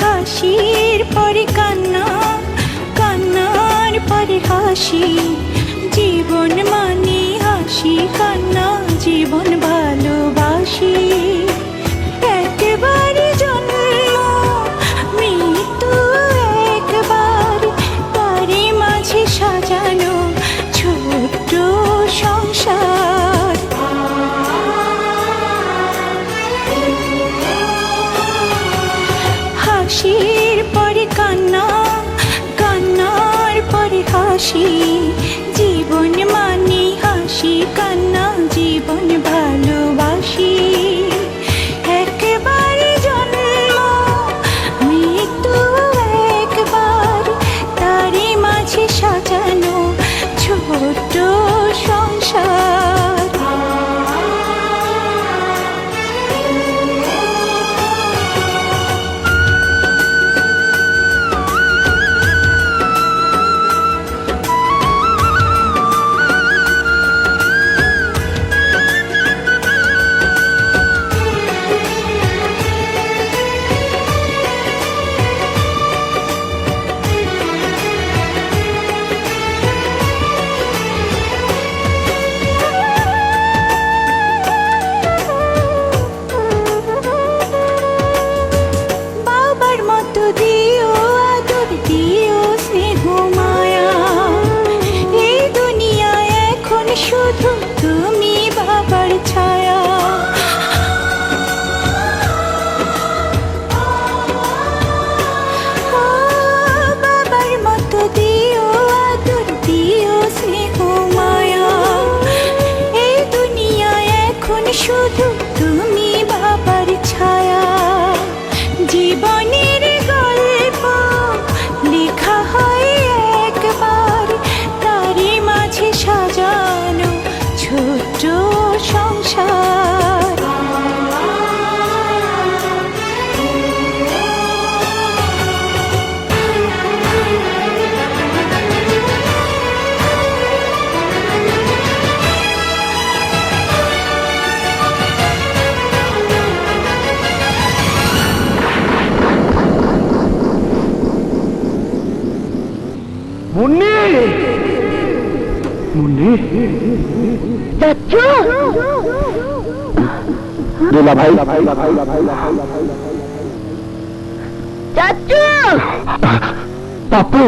হাসির পরে কান্না, কান্নার পরে হাসি, জীবন মানে হাসি কান্না, জীবন ভালোবাসি। একবারে জন্ম মৃত্যু একবার, তারই মাঝে সাজানো ছোট্ট সংসার। হাসির পরে কান্না, কান্নার পরে হাসি, জীবন মানে হাসি কান্না, জীবন ভালোবাসি। একবারে জন্ম মৃত্যু একবার, তারই মাঝে সাজানো ছোট্ট সংসার। দিও আদর দিও স্নেহ মায়া, এই দুনিয়ায় এখন শুধু তুমি বাবার ছায়া। বাবার মতো দিও আদর দিও স্নেহ মায়া, এই দুনিয়ায় এখন শুধু তুমি বাবার ছায়া। জীবনের গল্প লেখা হয় একবার, তারই মাঝে সাজানো ছোট্ট সংসার। মুন্নি, মুন্নি, চাচু, দুলা ভাই, চাচু, পাপ্পু।